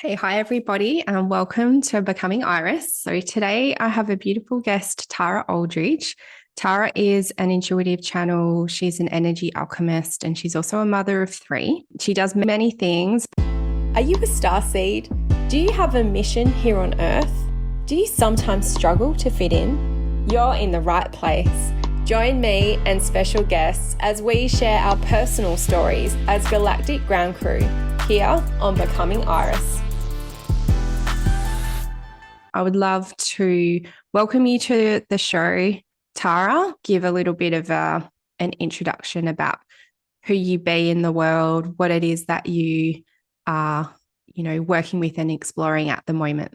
Hey, hi everybody, and welcome to Becoming Iris. So today I have a beautiful guest, Tara Aldridge. Tara is an intuitive channel. She's an energy alchemist, and she's also a mother of three. She does many things. Are you a starseed? Do you have a mission here on Earth? Do you sometimes struggle to fit in? You're in the right place. Join me and special guests as we share our personal stories as galactic ground crew here on Becoming Iris. I would love to welcome you to the show, Tara. Give a little bit of an introduction about who you be in the world, what it is that you are, working with and exploring at the moment.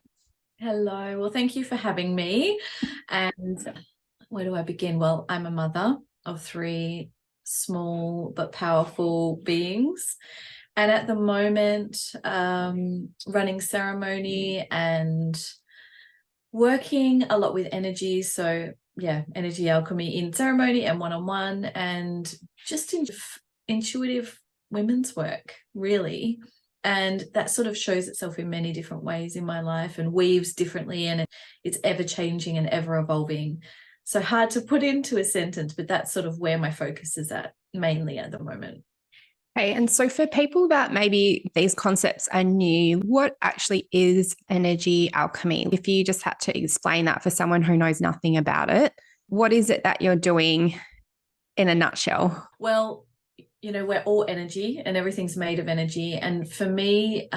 Hello. Well, thank you for having me. And where do I begin? Well, I'm a mother of three small but powerful beings. And at the moment, running ceremony and working a lot with energy. So yeah, energy alchemy in ceremony and one-on-one and just intuitive women's work, really. And that sort of shows itself in many different ways in my life and weaves differently, and it's ever changing and ever evolving. So hard to put into a sentence, but that's sort of where my focus is at mainly at the moment. Okay, and so for people that maybe these concepts are new, what actually is energy alchemy? If you just had to explain that for someone who knows nothing about it, what is it that you're doing in a nutshell? Well, we're all energy and everything's made of energy. And for me,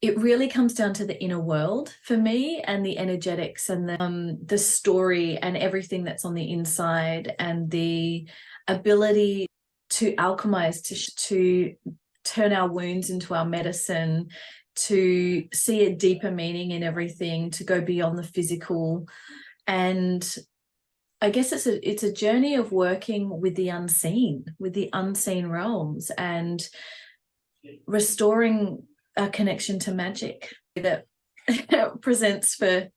it really comes down to the inner world for me, and the energetics and the story and everything that's on the inside, and the ability to alchemize, to turn our wounds into our medicine, to see a deeper meaning in everything, to go beyond the physical. And I guess it's a journey of working with the unseen realms, and restoring a connection to magic that presents for.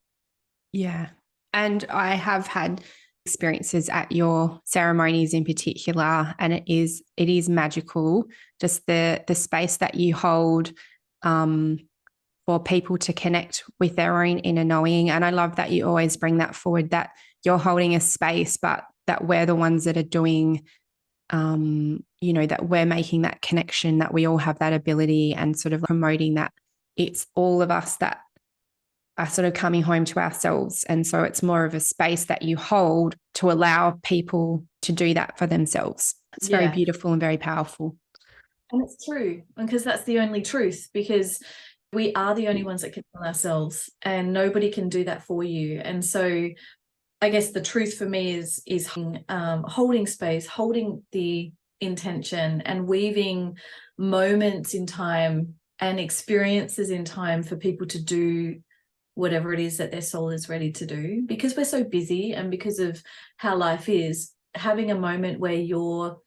Yeah. And I have had experiences at your ceremonies in particular, and it is magical, just the space that you hold for people to connect with their own inner knowing. And I love that you always bring that forward, that you're holding a space, but that we're the ones that are doing, that we're making that connection, that we all have that ability, and sort of promoting that it's all of us that are sort of coming home to ourselves. And so it's more of a space that you hold to allow people to do that for themselves. It's very beautiful and very powerful. And it's true, because that's the only truth, because we are the only ones that can heal ourselves, and nobody can do that for you. And so I guess the truth for me is holding space, holding the intention, and weaving moments in time and experiences in time for people to do whatever it is that their soul is ready to do. Because we're so busy, and because of how life is, having a moment where you're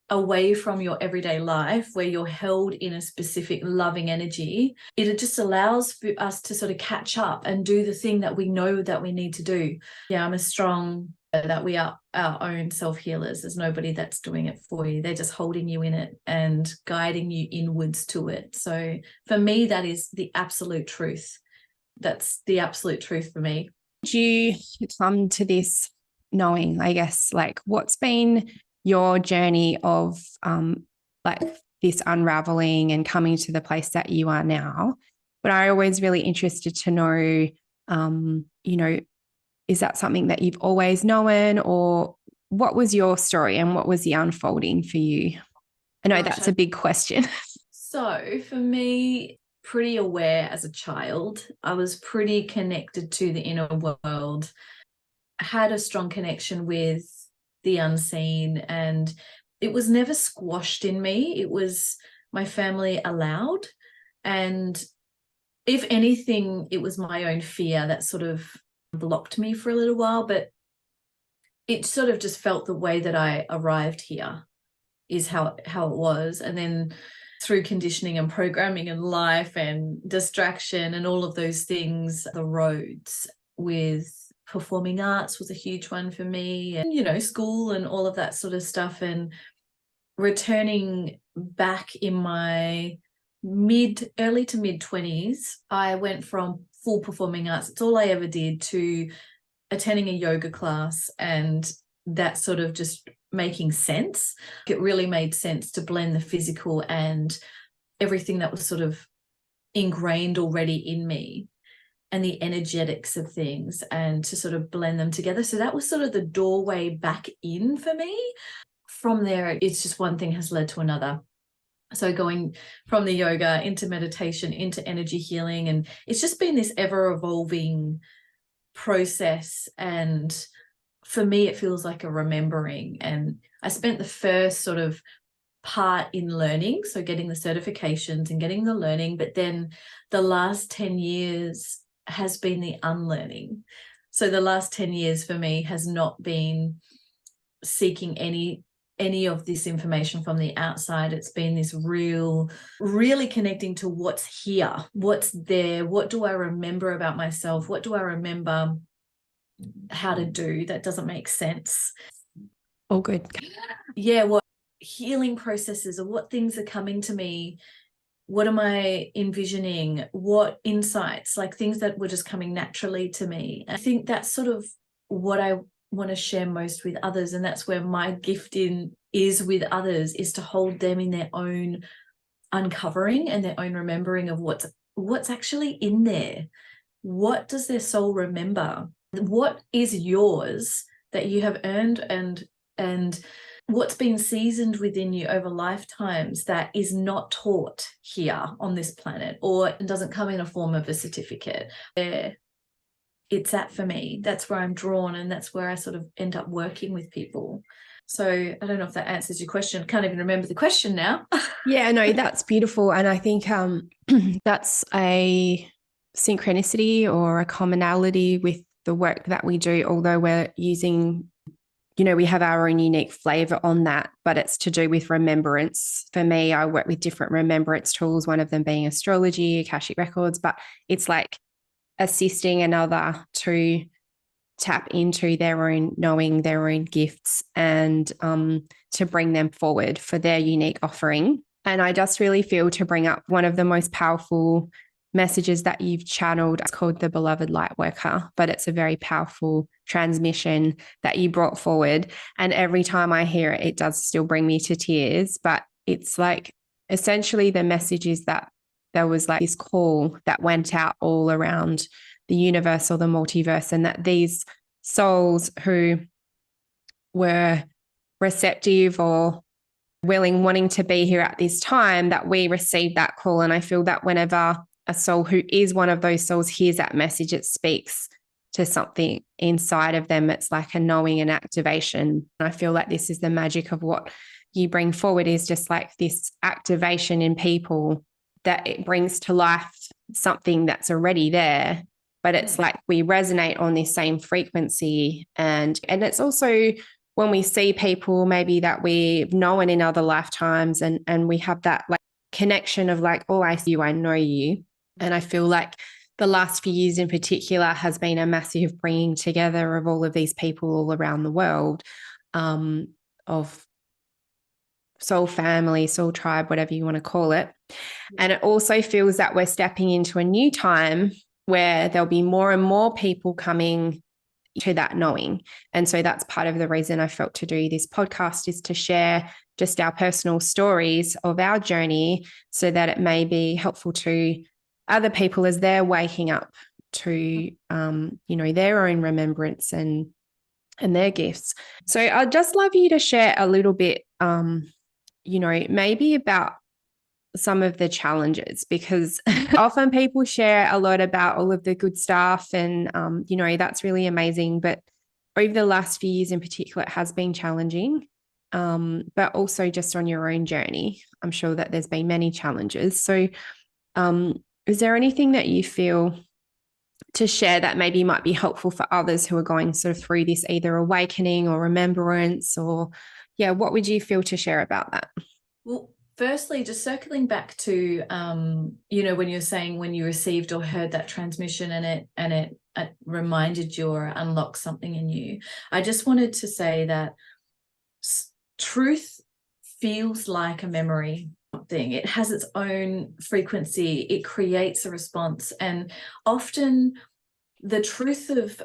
away from your everyday life, where you're held in a specific loving energy, it just allows for us to sort of catch up and do the thing that we know that we need to do. Yeah, I'm a strong that we are our own self-healers. There's nobody that's doing it for you. They're just holding you in it and guiding you inwards to it. So for me, that is the absolute truth. That's the absolute truth for me. Did you come to this knowing, I guess, like what's been your journey of like this unraveling and coming to the place that you are now? But I'm always really interested to know, is that something that you've always known, or what was your story and what was the unfolding for you? I know that's a big question. So for me, pretty aware as a child. I was pretty connected to the inner world, had a strong connection with the unseen, and it was never squashed in me. It was my family allowed, and if anything, it was my own fear that sort of blocked me for a little while. But it sort of just felt the way that I arrived here is how it was. And then through conditioning and programming and life and distraction and all of those things, the roads with performing arts was a huge one for me, and school and all of that sort of stuff, and returning back in my early to mid 20s, I went from full performing arts, it's all I ever did, to attending a yoga class, and that sort of just making sense. It really made sense to blend the physical and everything that was sort of ingrained already in me and the energetics of things, and to sort of blend them together. So that was sort of the doorway back in for me. From there, it's just one thing has led to another. So going from the yoga into meditation, into energy healing, and it's just been this ever evolving process. And for me, it feels like a remembering. And I spent the first sort of part in learning, so getting the certifications and getting the learning, but then the last 10 years has been the unlearning. So the last 10 years for me has not been seeking any of this information from the outside. It's been this really connecting to what's here, what's there, what do I remember about myself, what do I remember how to do that doesn't make sense. All good. Yeah, what healing processes, or what things are coming to me, what am I envisioning, what insights, like things that were just coming naturally to me. I think that's sort of what I want to share most with others, and that's where my gift is with others, is to hold them in their own uncovering and their own remembering of what's actually in there. What does their soul remember? What is yours that you have earned, and what's been seasoned within you over lifetimes that is not taught here on this planet, or doesn't come in a form of a certificate. Where it's at for me, that's where I'm drawn, and that's where I sort of end up working with people. So I don't know if that answers your question. Can't even remember the question now. Yeah, no, that's beautiful. And I think that's a synchronicity or a commonality with the work that we do, although we're using, we have our own unique flavor on that, but it's to do with remembrance. For me, I work with different remembrance tools, one of them being astrology, Akashic records, but it's like assisting another to tap into their own knowing, their own gifts, and to bring them forward for their unique offering. And I just really feel to bring up one of the most powerful messages that you've channeled. It's called the Beloved Light Worker, but it's a very powerful transmission that you brought forward. And every time I hear it, it does still bring me to tears. But it's like essentially the message is that there was like this call that went out all around the universe or the multiverse, and that these souls who were receptive or willing, wanting to be here at this time, that we received that call. And I feel that whenever a soul who is one of those souls hears that message, it speaks to something inside of them. It's like a knowing and activation. And I feel like this is the magic of what you bring forward, is just like this activation in people, that it brings to life something that's already there. But it's like we resonate on this same frequency. And it's also when we see people maybe that we've known in other lifetimes, and we have that like connection of like, oh, I see you, I know you. And I feel like the last few years in particular has been a massive bringing together of all of these people all around the world, of soul family, soul tribe, whatever you want to call it. And it also feels that we're stepping into a new time where there'll be more and more people coming to that knowing. And so that's part of the reason I felt to do this podcast, is to share just our personal stories of our journey, so that it may be helpful to other people as they're waking up to, their own remembrance and their gifts. So I'd just love you to share a little bit, maybe about some of the challenges, because often people share a lot about all of the good stuff, and that's really amazing, but over the last few years in particular, it has been challenging, but also just on your own journey, I'm sure that there's been many challenges. So is there anything that you feel to share that maybe might be helpful for others who are going sort of through this either awakening or remembrance, or what would you feel to share about that? Well, firstly, just circling back to, when you're saying when you received or heard that transmission and it reminded you or unlocked something in you, I just wanted to say that truth feels like a memory. something, it has its own frequency, it creates a response. And often the truth of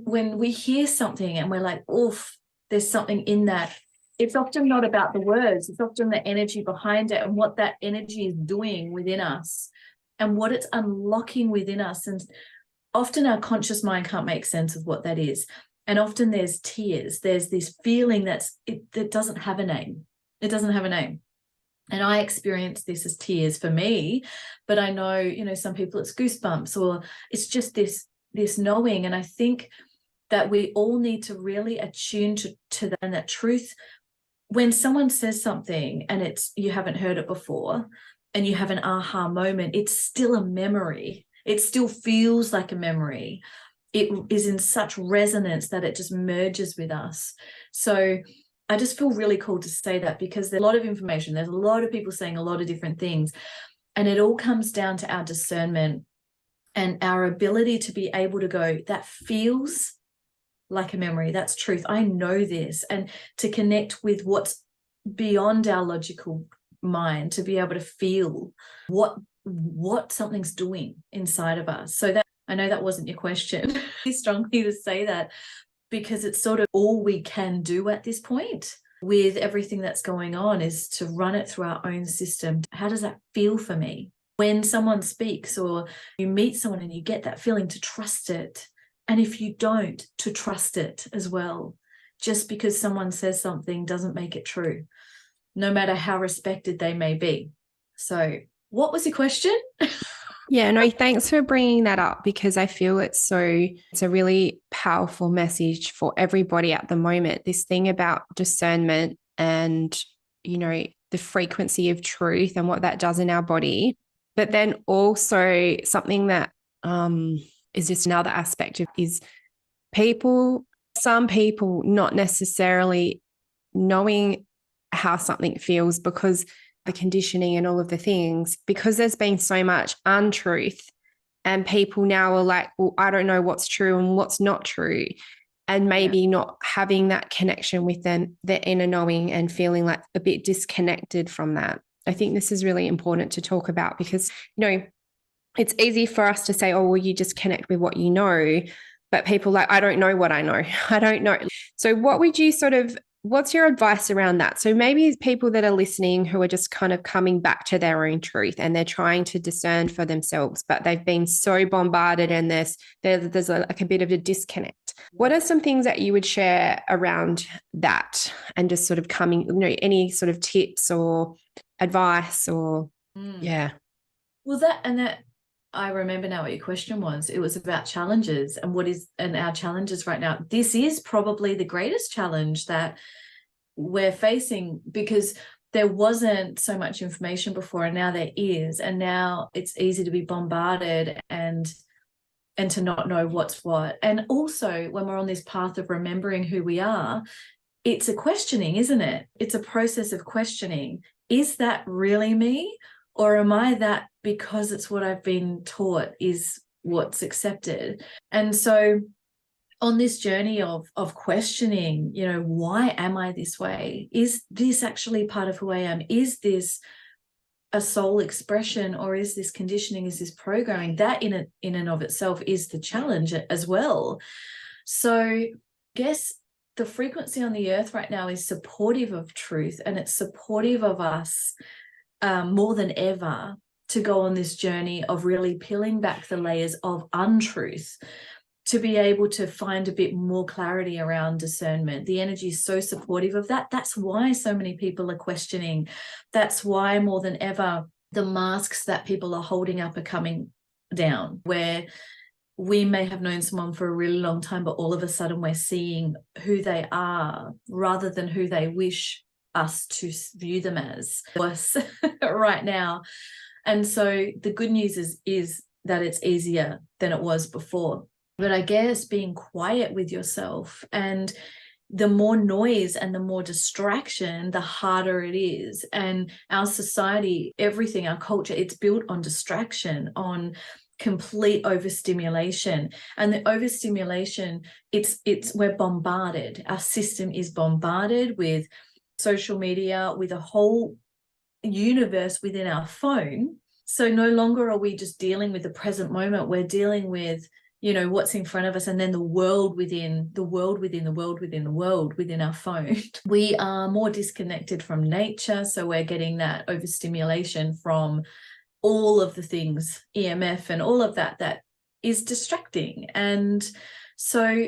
when we hear something and we're like, oof, there's something in that, it's often not about the words, it's often the energy behind it and what that energy is doing within us and what it's unlocking within us. And often our conscious mind can't make sense of what that is. And often there's tears, there's this feeling that doesn't have a name. It doesn't have a name. And I experience this as tears for me, but I know, you know, some people it's goosebumps, or it's just this knowing. And I think that we all need to really attune to that truth. When someone says something and you haven't heard it before and you have an aha moment, it's still a memory. It still feels like a memory. It is in such resonance that it just merges with us. So I just feel really called to say that, because there's a lot of information. There's a lot of people saying a lot of different things. And it all comes down to our discernment and our ability to be able to go, that feels like a memory. That's truth. I know this. And to connect with what's beyond our logical mind, to be able to feel what something's doing inside of us. So that, I know that wasn't your question. Strongly to say that, because it's sort of all we can do at this point with everything that's going on, is to run it through our own system. How does that feel for me? When someone speaks or you meet someone and you get that feeling, to trust it. And if you don't, to trust it as well. Just because someone says something doesn't make it true, no matter how respected they may be. So what was your question? Yeah, no, thanks for bringing that up, because I feel it's a really powerful message for everybody at the moment. This thing about discernment and, you know, the frequency of truth and what that does in our body. But then also something that is just another aspect of is some people not necessarily knowing how something feels, because the conditioning and all of the things, because there's been so much untruth, and people now are like, well, I don't know what's true and what's not true, and maybe not having that connection with their inner knowing and feeling like a bit disconnected from that. I think this is really important to talk about, because, you know, it's easy for us to say, oh, well, you just connect with what you know, but people like, I don't know what I know. I don't know. So what's your advice around that? So maybe people that are listening who are just kind of coming back to their own truth and they're trying to discern for themselves, but they've been so bombarded and there's like a bit of a disconnect. What are some things that you would share around that, and just sort of coming, you know, any sort of tips or advice or yeah. Well, that I remember now what your question was. It was about challenges and our challenges right now. This is probably the greatest challenge that we're facing, because there wasn't so much information before, and now there is. And now it's easy to be bombarded and to not know what's what. And also, when we're on this path of remembering who we are, it's a questioning, isn't it? It's a process of questioning. Is that really me? Or am I that because it's what I've been taught is what's accepted? And so on this journey of questioning, you know, why am I this way? Is this actually part of who I am? Is this a soul expression, or is this conditioning? Is this programming? That in and of itself is the challenge as well. So I guess the frequency on the earth right now is supportive of truth, and it's supportive of us more than ever to go on this journey of really peeling back the layers of untruth, to be able to find a bit more clarity around discernment. The energy is so supportive of that. That's why so many people are questioning. That's why more than ever the masks that people are holding up are coming down, where we may have known someone for a really long time, but all of a sudden we're seeing who they are rather than who they wish us to view them as right now. And so the good news is that it's easier than it was before. But I guess being quiet with yourself, and the more noise and the more distraction, the harder it is. And our society, everything, our culture, it's built on distraction, on complete overstimulation. And the overstimulation, we're bombarded. Our system is bombarded with social media, with a whole universe within our phone. So no longer are we just dealing with the present moment. We're dealing with, what's in front of us, and then the world within the world within the world within the world within our phone. We are more disconnected from nature. So we're getting that overstimulation from all of the things, EMF and all of that is distracting. And so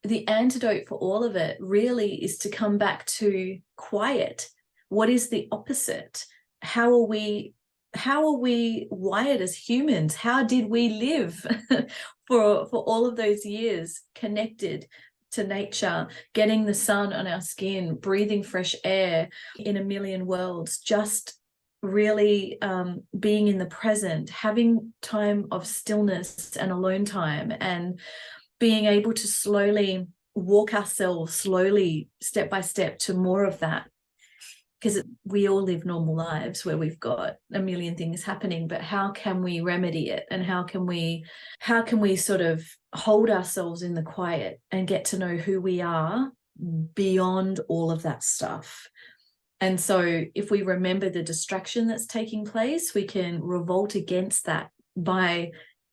the antidote for all of it really is to come back to quiet. What is the opposite? How are we wired as humans? How did we live for all of those years connected to nature, getting the sun on our skin, breathing fresh air in a million worlds, just really being in the present, having time of stillness and alone time, and being able to slowly walk ourselves slowly, step by step, to more of that. Because we all live normal lives where we've got a million things happening, but how can we remedy it? And how can we sort of hold ourselves in the quiet and get to know who we are beyond all of that stuff? And so if we remember the distraction that's taking place, we can revolt against that by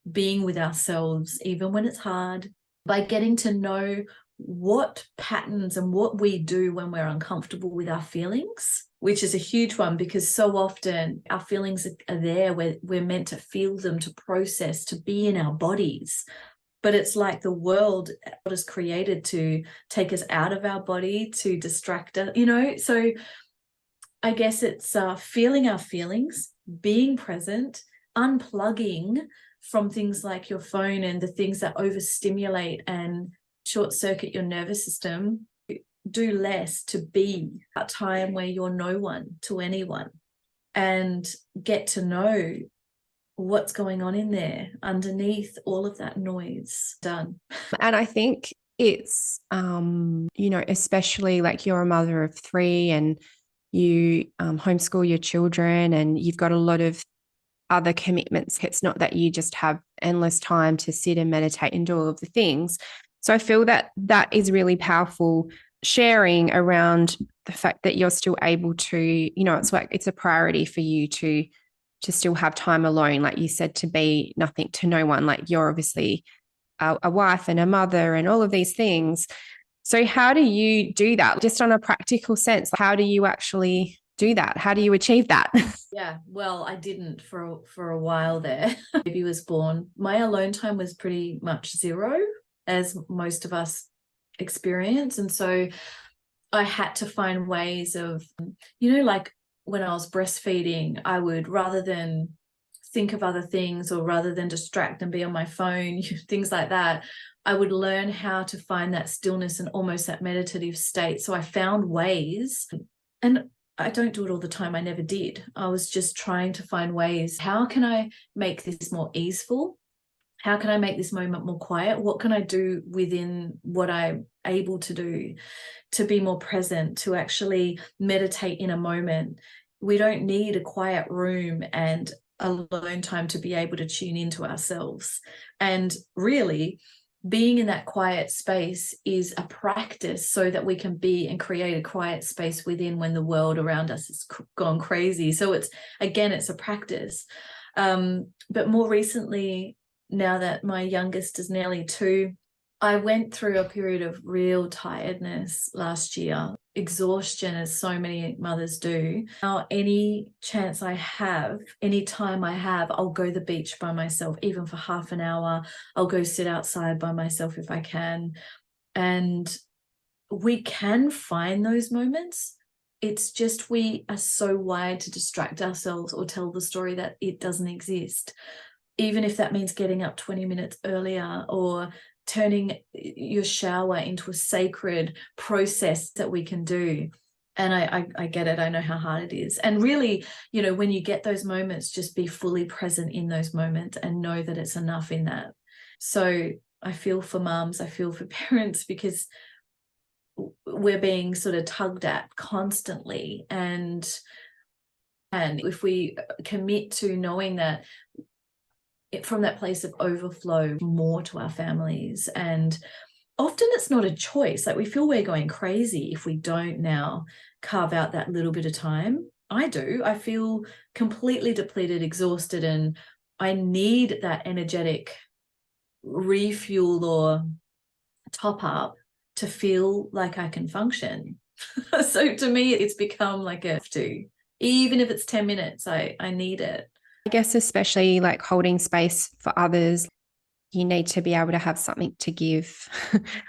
being with ourselves, even when it's hard, by getting to know what patterns and what we do when we're uncomfortable with our feelings, which is a huge one, because so often our feelings are there. We're meant to feel them, to process, to be in our bodies. But it's like the world is created to take us out of our body, to distract us, So I guess it's feeling our feelings, being present, unplugging from things like your phone and the things that overstimulate and short circuit your nervous system. Do less to be a time where you're no one to anyone, and get to know what's going on in there underneath all of that noise. Done. And I think it's, especially like you're a mother of 3 and you homeschool your children and you've got a lot of other commitments. It's not that you just have endless time to sit and meditate and do all of the things. So I feel that is really powerful, sharing around the fact that you're still able to, it's like it's a priority for you to still have time alone, like you said, to be nothing to no one. Like you're obviously a wife and a mother and all of these things. So how do you do that? Just on a practical sense, how do you actually do that? How do you achieve that? Yeah, well, I didn't for a while there. Baby was born. My alone time was pretty much zero, as most of us experience. And so I had to find ways of, like when I was breastfeeding, I would, rather than think of other things or rather than distract and be on my phone, things like that, I would learn how to find that stillness and almost that meditative state. So I found ways, and I don't do it all the time. I never did. I was just trying to find ways. How can I make this more easeful? How can I make this moment more quiet? What can I do within what I'm able to do to be more present, to actually meditate in a moment? We don't need a quiet room and alone time to be able to tune into ourselves. And really, being in that quiet space is a practice so that we can be and create a quiet space within when the world around us has gone crazy. So it's a practice. But more recently, now that my youngest is nearly 2, I went through a period of real tiredness last year, exhaustion, as so many mothers do. Now, any chance I have, any time I have, I'll go to the beach by myself, even for half an hour. I'll go sit outside by myself if I can. And we can find those moments. It's just we are so wired to distract ourselves or tell the story that it doesn't exist. Even if that means getting up 20 minutes earlier or turning your shower into a sacred process that we can do. And I get it. I know how hard it is. And really, when you get those moments, just be fully present in those moments and know that it's enough in that. So I feel for moms, I feel for parents, because we're being sort of tugged at constantly. And if we commit to knowing that from that place of overflow more to our families, and often it's not a choice. Like we feel we're going crazy if we don't now carve out that little bit of time. I do. I feel completely depleted, exhausted, and I need that energetic refuel or top up to feel like I can function. So to me, it's become like a to, even if it's 10 minutes, I need it. I guess especially like holding space for others, you need to be able to have something to give.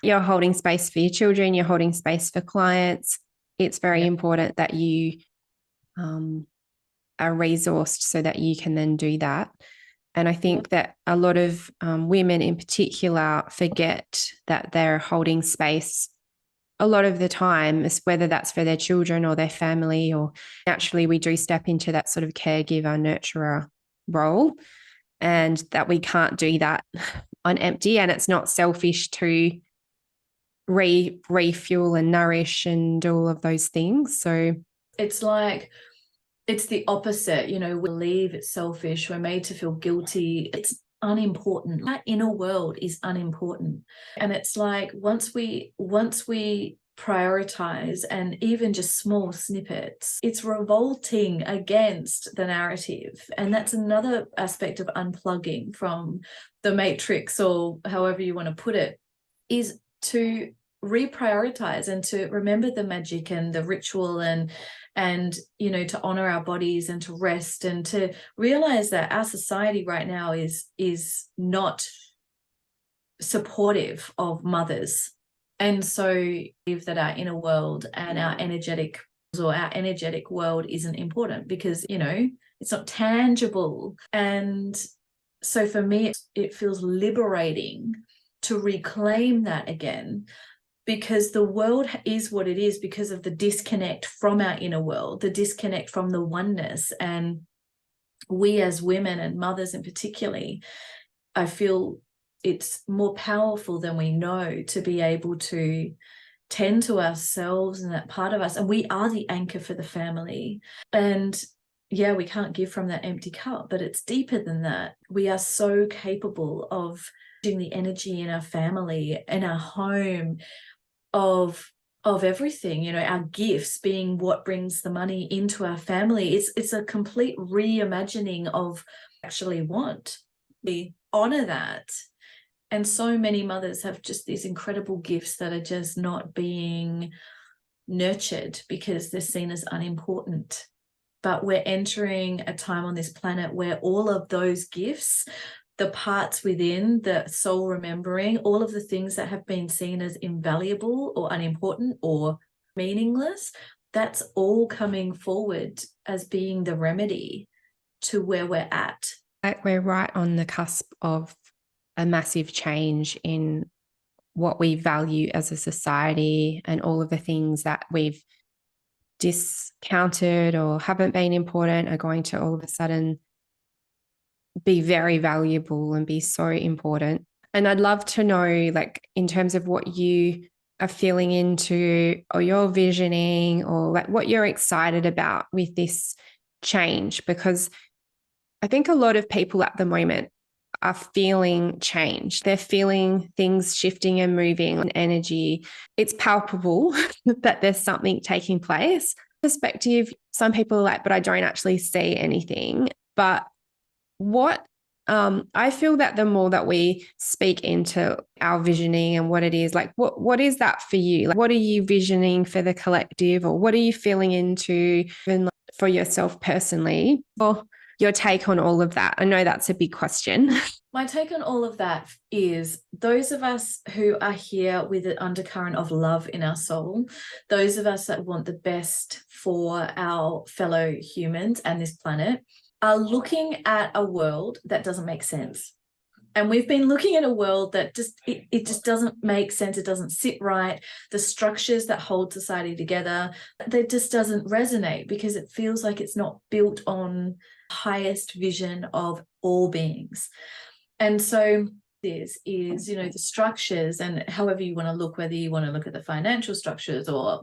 You're holding space for your children, you're holding space for clients. It's very important that you are resourced so that you can then do that. And I think that a lot of women in particular forget that they're holding space a lot of the time, whether that's for their children or their family, or naturally we do step into that sort of caregiver, nurturer role, and that we can't do that on empty. And it's not selfish to refuel and nourish and all of those things. So it's like, it's the opposite, we believe it's selfish, we're made to feel guilty, it's unimportant. That inner world is unimportant. And it's like once we prioritize, and even just small snippets, it's revolting against the narrative. And that's another aspect of unplugging from the matrix, or however you want to put it, is to reprioritize and to remember the magic and the ritual, and to honor our bodies and to rest, and to realize that our society right now is not supportive of mothers. And so if that our inner world and our energetic world isn't important because it's not tangible. And so for me it feels liberating to reclaim that again, because the world is what it is because of the disconnect from our inner world, the disconnect from the oneness. And we as women and mothers in particularly, I feel it's more powerful than we know to be able to tend to ourselves and that part of us. And we are the anchor for the family. And yeah, we can't give from that empty cup, but it's deeper than that. We are so capable of doing the energy in our family, in our home, of everything, our gifts being what brings the money into our family. It's a complete reimagining of actually want. We honor that. And so many mothers have just these incredible gifts that are just not being nurtured because they're seen as unimportant. But we're entering a time on this planet where all of those gifts, the parts within, the soul remembering, all of the things that have been seen as invaluable or unimportant or meaningless, that's all coming forward as being the remedy to where we're at. Like we're right on the cusp of a massive change in what we value as a society, and all of the things that we've discounted or haven't been important are going to all of a sudden be very valuable and be so important. And I'd love to know, like, in terms of what you are feeling into or you're visioning, or like what you're excited about with this change, because I think a lot of people at the moment are feeling change. They're feeling things shifting and moving on energy. It's palpable that there's something taking place. Perspective, some people are like, but I don't actually see anything. But what I feel that the more that we speak into our visioning and what it is, like what is that for you? Like, what are you visioning for the collective, or what are you feeling into even for yourself personally? Or your take on all of that? I know that's a big question. My take on all of that is those of us who are here with an undercurrent of love in our soul, those of us that want the best for our fellow humans and this planet, are looking at a world that doesn't make sense. And we've been looking at a world that just it just doesn't make sense. It doesn't sit right. The structures that hold society together, that just doesn't resonate because it feels like it's not built on highest vision of all beings. And so this is, the structures, and however you want to look, whether you want to look at the financial structures or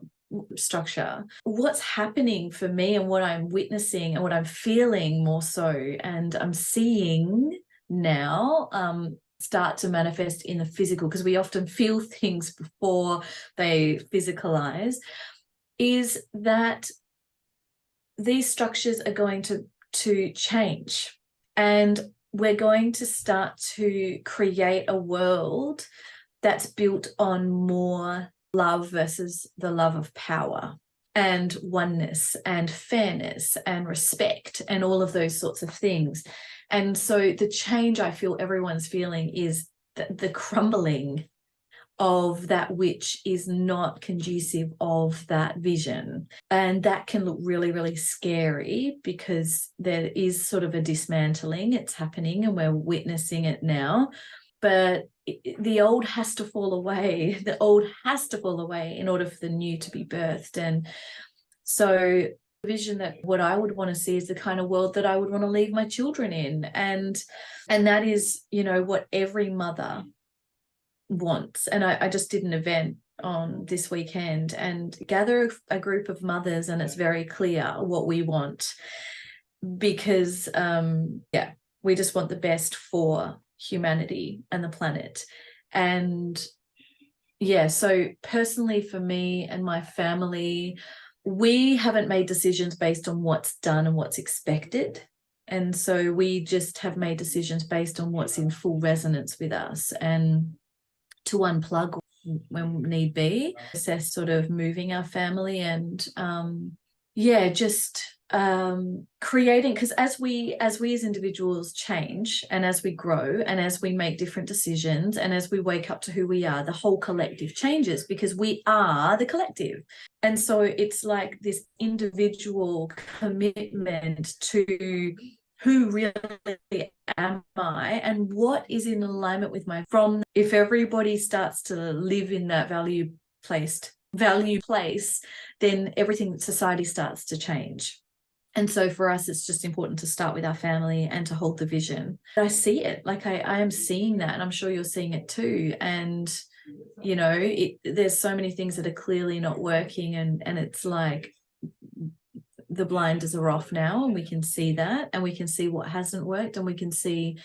structure, what's happening for me and what I'm witnessing and what I'm feeling more so, and I'm seeing now start to manifest in the physical, because we often feel things before they physicalize, is that these structures are going to change, and we're going to start to create a world that's built on more love versus the love of power, and oneness and fairness and respect and all of those sorts of things. And so the change I feel everyone's feeling is the crumbling of that which is not conducive of that vision. And that can look really, really scary, because there is sort of a dismantling. It's happening and we're witnessing it now. But the old has to fall away. The old has to fall away in order for the new to be birthed. And so the vision that what I would want to see is the kind of world that I would want to leave my children in. And that is, what every mother wants. And I just did an event on this weekend and gather a group of mothers, and it's very clear what we want, because we just want the best for humanity and the planet. And so personally for me and my family, we haven't made decisions based on what's done and what's expected. And so we just have made decisions based on what's in full resonance with us, and to unplug when need be, assess sort of moving our family, and creating, because as we as individuals change, and as we grow, and as we make different decisions, and as we wake up to who we are, the whole collective changes, because we are the collective. And so it's like this individual commitment to who really am I, and what is in alignment with if everybody starts to live in that value place, then everything in society starts to change. And so for us, it's just important to start with our family and to hold the vision. I see it, like I am seeing that, and I'm sure you're seeing it too. And there's so many things that are clearly not working, and it's like the blinders are off now, and we can see that, and we can see what hasn't worked, and we can see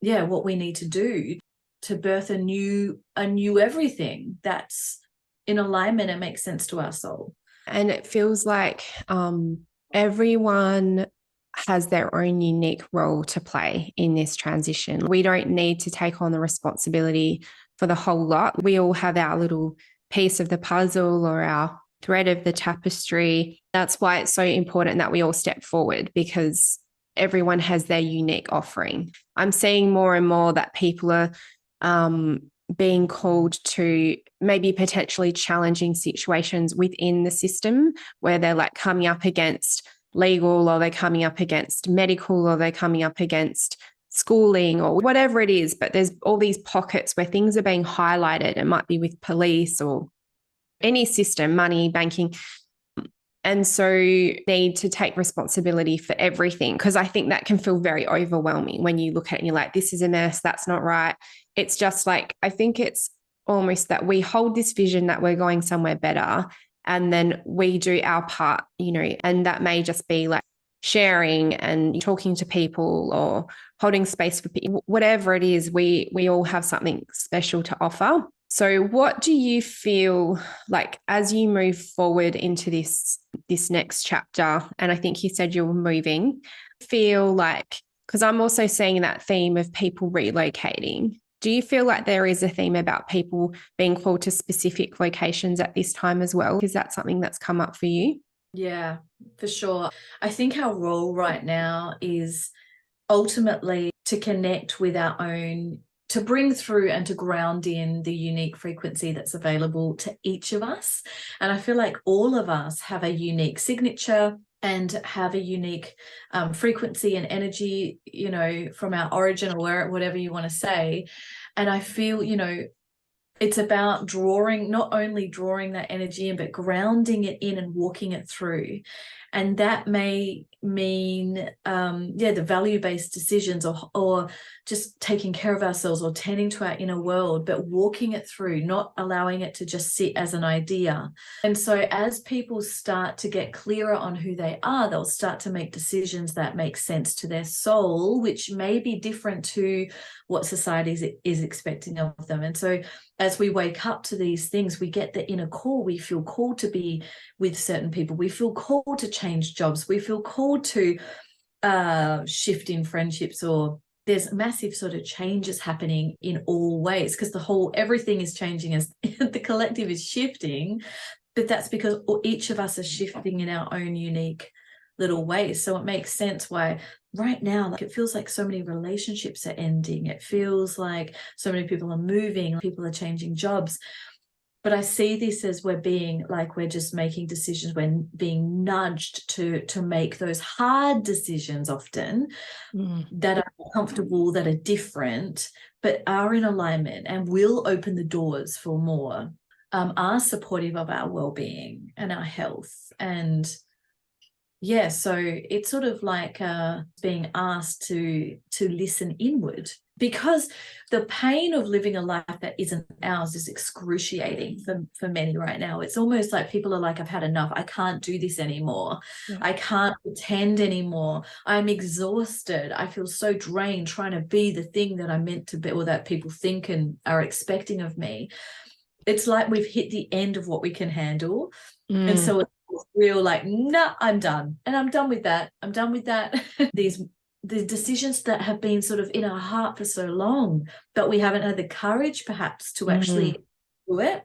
what we need to do to birth a new everything that's in alignment and makes sense to our soul. And it feels like everyone has their own unique role to play in this transition. We don't need to take on the responsibility for the whole lot. We all have our little piece of the puzzle or our thread of the tapestry. That's why it's so important that we all step forward, because everyone has their unique offering. I'm seeing more and more that people are being called to maybe potentially challenging situations within the system, where they're like coming up against legal, or they're coming up against medical, or they're coming up against schooling, or whatever it is. But there's all these pockets where things are being highlighted. It might be with police or any system, money, banking. And so need to take responsibility for everything, because I think that can feel very overwhelming when you look at it and you're like, this is a mess, that's not right. It's just like, I think it's almost that we hold this vision that we're going somewhere better, and then we do our part, and that may just be like sharing and talking to people or holding space for people, whatever it is, we all have something special to offer. So what do you feel like as you move forward into this next chapter? And I think you said you're moving, feel like, because I'm also seeing that theme of people relocating. Do you feel like there is a theme about people being called to specific locations at this time as well? Is that something that's come up for you? Yeah, for sure. I think our role right now is ultimately to connect with our own, to bring through and to ground in the unique frequency that's available to each of us. And I feel like all of us have a unique signature and have a unique frequency and energy, from our origin, or whatever you want to say. And I feel, it's about not only drawing that energy in, but grounding it in and walking it through. And that may mean the value-based decisions, or just taking care of ourselves, or tending to our inner world, but walking it through, not allowing it to just sit as an idea. And so as people start to get clearer on who they are, they'll start to make decisions that make sense to their soul, which may be different to what society is expecting of them. And so as we wake up to these things, we get the inner call. We feel called to be with certain people. We feel called to change jobs. We feel called to shift in friendships, or there's massive sort of changes happening in all ways, because everything is changing as the collective is shifting. But that's because each of us are shifting in our own unique little ways. So it makes sense why right now, like, it feels like so many relationships are ending. It feels like so many people are moving, people are changing jobs. But I see this as we're just making decisions. We're being nudged to make those hard decisions often that are comfortable, that are different, but are in alignment and will open the doors for more, are supportive of our well-being and our health. And yeah, so it's sort of like being asked to listen inward, because the pain of living a life that isn't ours is excruciating for many right now. It's almost like people are like, I've had enough. I can't do this anymore. Yeah. I can't pretend anymore. I'm exhausted. I feel so drained trying to be the thing that I'm meant to be, or that people think and are expecting of me. It's like we've hit the end of what we can handle. And so it's real like, nah, I'm done. And I'm done with that. I'm done with that. The decisions that have been sort of in our heart for so long, but we haven't had the courage perhaps to actually do it.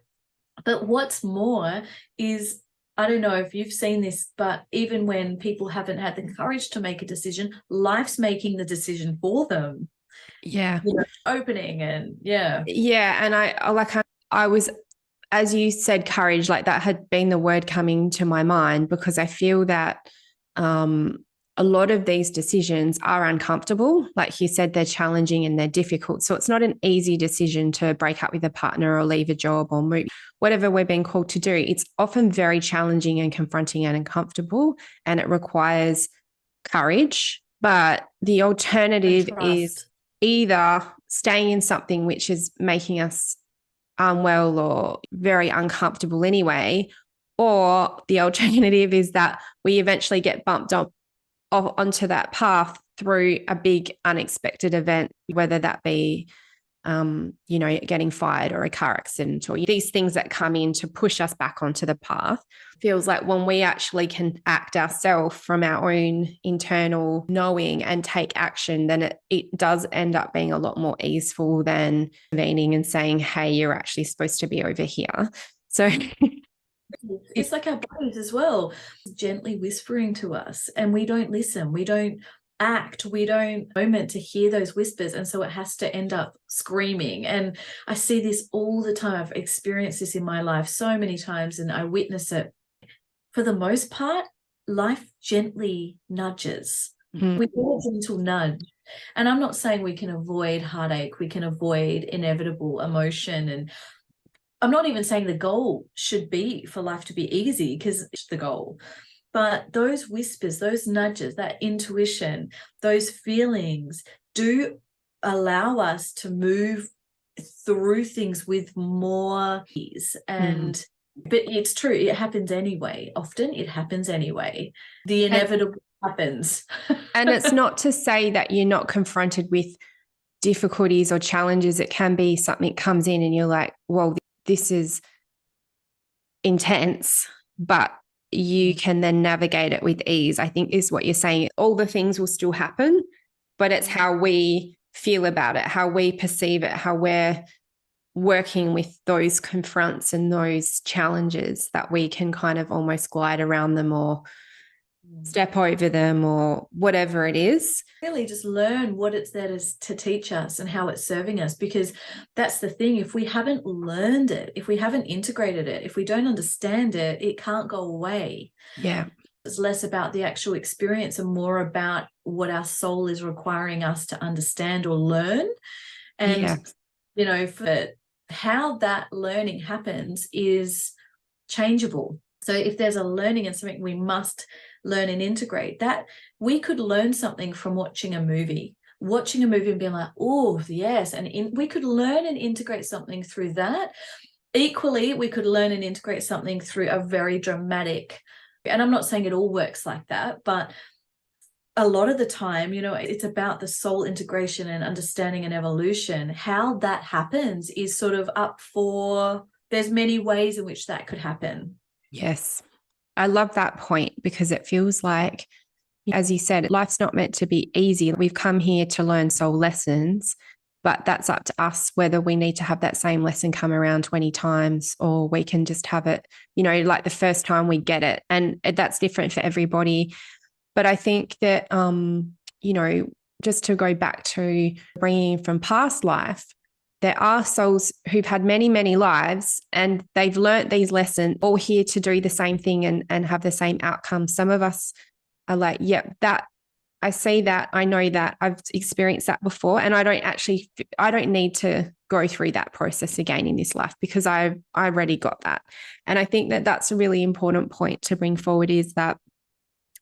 But what's more is, I don't know if you've seen this, but even when people haven't had the courage to make a decision, life's making the decision for them. Yeah. Opening and yeah. And I was, as you said, courage, like that had been the word coming to my mind, because I feel that a lot of these decisions are uncomfortable. Like you said, they're challenging and they're difficult. So it's not an easy decision to break up with a partner or leave a job or move, whatever we're being called to do. It's often very challenging and confronting and uncomfortable, and it requires courage. But the alternative is either staying in something which is making us unwell or very uncomfortable anyway, or the alternative is that we eventually get bumped up onto that path through a big unexpected event, whether that be getting fired or a car accident, or these things that come in to push us back onto the path. Feels like when we actually can act ourselves from our own internal knowing and take action, then it does end up being a lot more easeful than intervening and saying, hey, you're actually supposed to be over here. So it's like our bodies as well, gently whispering to us, and we don't listen, we don't act, we don't moment to hear those whispers, and so it has to end up screaming. And I see this all the time. I've experienced this in my life so many times, and I witness it. For the most part, life gently nudges. We get a gentle nudge. And I'm not saying we can avoid heartache, we can avoid inevitable emotion, and I'm not even saying the goal should be for life to be easy, because it's the goal. But those whispers, those nudges, that intuition, those feelings do allow us to move through things with more ease. And but it's true, it happens anyway. Often it happens anyway. The inevitable happens. And it's not to say that you're not confronted with difficulties or challenges. It can be something comes in and you're like, well, this is intense, but you can then navigate it with ease, I think is what you're saying. All the things will still happen, but it's how we feel about it, how we perceive it, how we're working with those confronts and those challenges, that we can kind of almost glide around them or step over them or whatever it is. Really just learn what it's there to teach us and how it's serving us, because that's the thing. If we haven't learned it, if we haven't integrated it, if we don't understand it, it can't go away. Yeah. It's less about the actual experience and more about what our soul is requiring us to understand or learn. And, for how that learning happens is changeable. So if there's a learning and something we must learn and integrate, that we could learn something from watching a movie and being like, oh, yes. And we could learn and integrate something through that. Equally, we could learn and integrate something through a very dramatic, and I'm not saying it all works like that, but a lot of the time, you know, it's about the soul integration and understanding and evolution. How that happens is sort of up for, there's many ways in which that could happen. Yes. I love that point, because it feels like, as you said, life's not meant to be easy. We've come here to learn soul lessons, but that's up to us whether we need to have that same lesson come around 20 times, or we can just have it, you know, like the first time we get it. And that's different for everybody. But I think that, you know, just to go back to bringing from past life, there are souls who've had many, many lives, and they've learnt these lessons, all here to do the same thing and have the same outcome. Some of us are like, yep, that I see that, I know that, I've experienced that before, and I don't need to go through that process again in this life, because I already got that. And I think that that's a really important point to bring forward, is that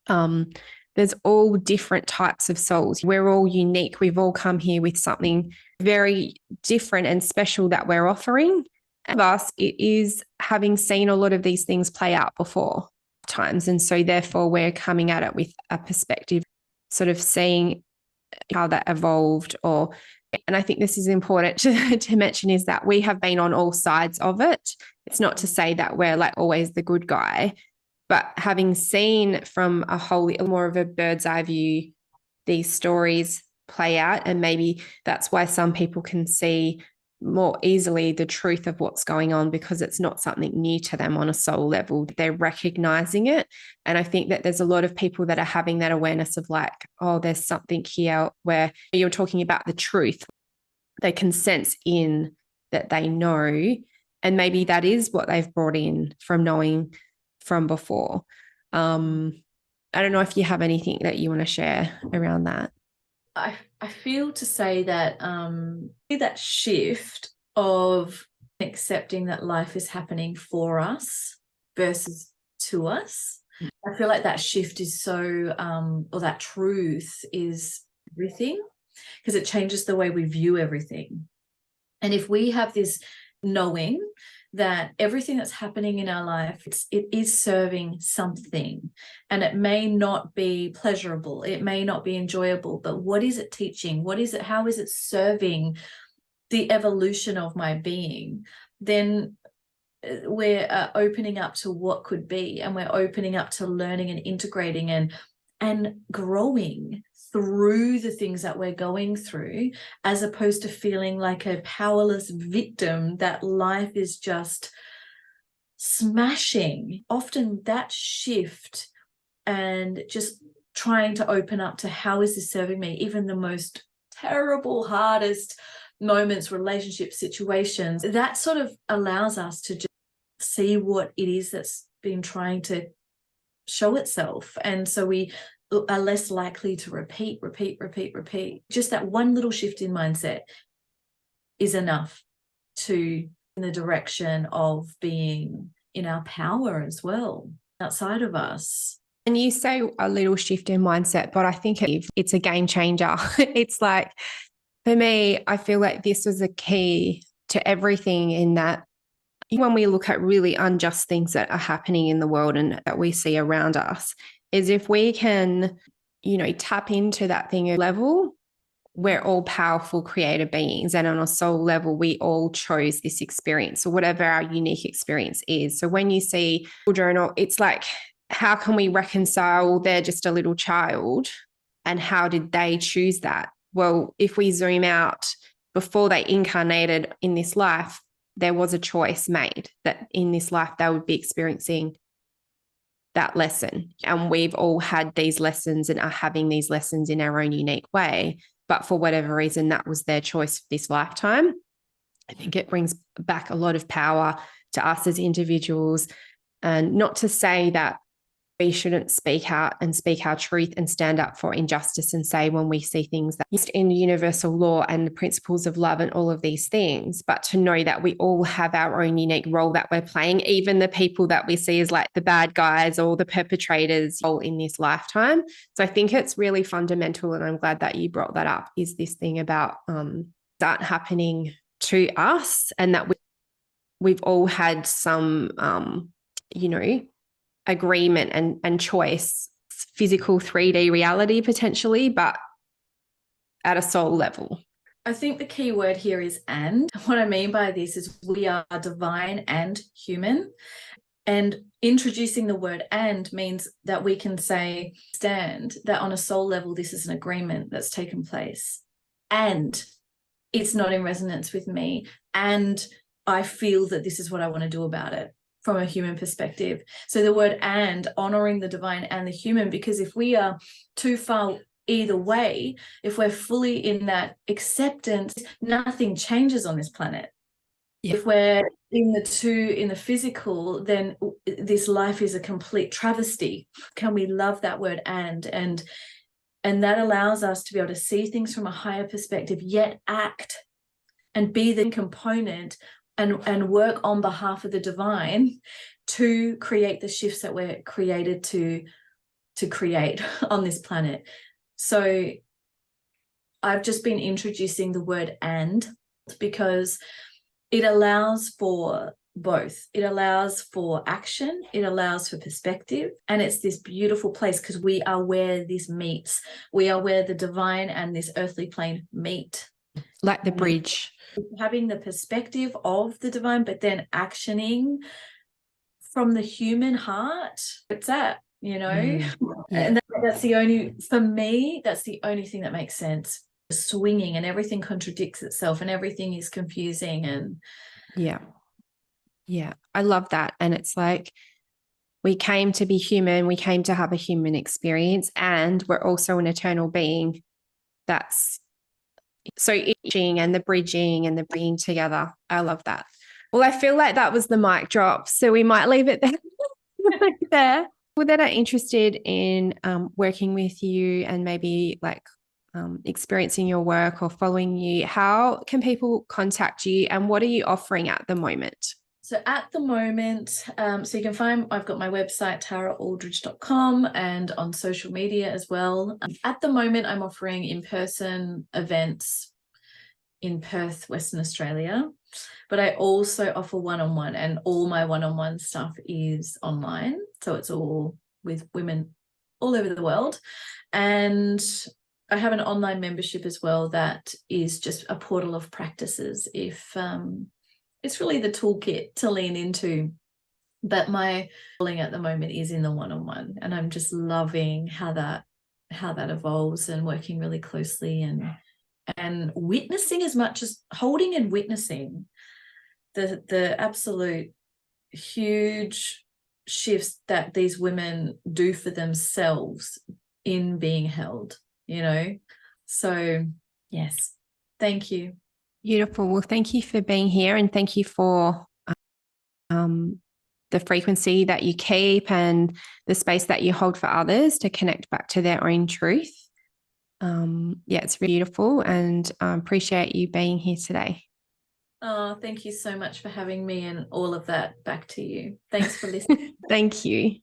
there's all different types of souls. We're all unique. We've all come here with something very different and special that we're offering. And of us, it is having seen a lot of these things play out before times. And so therefore we're coming at it with a perspective, sort of seeing how that evolved. And I think this is important to mention, is that we have been on all sides of it. It's not to say that we're like always the good guy, but having seen from a whole, more of a bird's eye view, these stories play out. And maybe that's why some people can see more easily the truth of what's going on, because it's not something new to them on a soul level. They're recognizing it. And I think that there's a lot of people that are having that awareness of like, oh, there's something here, where you're talking about the truth. They can sense in that they know, and maybe that is what they've brought in from knowing from before. I don't know if you have anything that you want to share around that. I feel to say that that shift of accepting that life is happening for us versus to us, I feel like that shift is so, or that truth is everything, because it changes the way we view everything. And if we have this knowing that everything that's happening in our life, it is serving something, and it may not be pleasurable, it may not be enjoyable, but what is it teaching? How is it serving the evolution of my being? Then we're opening up to what could be, and we're opening up to learning and integrating and growing through the things that we're going through, as opposed to feeling like a powerless victim that life is just smashing. Often that shift, and just trying to open up to, how is this serving me? Even the most terrible, hardest moments, relationship situations, that sort of allows us to just see what it is that's been trying to show itself. And so we are less likely to repeat. Just that one little shift in mindset is enough to, in the direction of being in our power as well, outside of us. And you say a little shift in mindset, but I think it's a game changer. It's like, for me, I feel like this was a key to everything, in that when we look at really unjust things that are happening in the world and that we see around us, is if we can, you know, tap into that thing level, we're all powerful creator beings. And on a soul level, we all chose this experience, or whatever our unique experience is. So when you see children, it's like, how can we reconcile they're just a little child, and how did they choose that? Well, if we zoom out, before they incarnated in this life, there was a choice made that in this life they would be experiencing that lesson. And we've all had these lessons and are having these lessons in our own unique way. But for whatever reason, that was their choice for this lifetime. I think it brings back a lot of power to us as individuals. And not to say that we shouldn't speak out and speak our truth and stand up for injustice and say when we see things that used in universal law and the principles of love and all of these things, but to know that we all have our own unique role that we're playing, even the people that we see as like the bad guys or the perpetrators all in this lifetime. So I think it's really fundamental, and I'm glad that you brought that up, is this thing about that happening to us, and that we've all had some, agreement and choice, physical 3D reality potentially, but at a soul level. I think the key word here is and. What I mean by this is we are divine and human. And introducing the word and means that we can say, stand, that on a soul level, this is an agreement that's taken place. And it's not in resonance with me. And I feel that this is what I want to do about it from a human perspective. So the word and, honoring the divine and the human, because if we are too far either way, if we're fully in that acceptance, nothing changes on this planet. Yeah. If we're in the physical, then this life is a complete travesty. Can we love that word and that allows us to be able to see things from a higher perspective, yet act and be the component and work on behalf of the divine to create the shifts that we're created to create on this planet. So I've just been introducing the word and, because it allows for both. It allows for action, it allows for perspective, and it's this beautiful place because we are where this meets. We are where the divine and this earthly plane meet. Like the bridge. Having the perspective of the divine, but then actioning from the human heart. It's that, Yeah. And that's the only, for me, that's the only thing that makes sense. Swinging and everything contradicts itself and everything is confusing. And yeah, I love that. And it's like, we came to be human, we came to have a human experience, and we're also an eternal being. That's so itching, and the bridging and the bringing together. I love that. Well, I feel like that was the mic drop, so we might leave it there. People that are interested in working with you and maybe like experiencing your work or following you, how can people contact you, and what are you offering at the moment? So at the moment, so you can find, I've got my website, taraaldridge.com, and on social media as well. At the moment, I'm offering in-person events in Perth, Western Australia, but I also offer one-on-one, and all my one-on-one stuff is online. So it's all with women all over the world. And I have an online membership as well that is just a portal of practices if it's really the toolkit to lean into. But my calling at the moment is in the one-on-one, and I'm just loving how that evolves, and working really closely and witnessing, as much as holding and witnessing the absolute huge shifts that these women do for themselves in being held, So yes, thank you. Beautiful. Well, thank you for being here, and thank you for the frequency that you keep and the space that you hold for others to connect back to their own truth. It's really beautiful, and appreciate you being here today. Oh, thank you so much for having me, and all of that back to you. Thanks for listening. Thank you.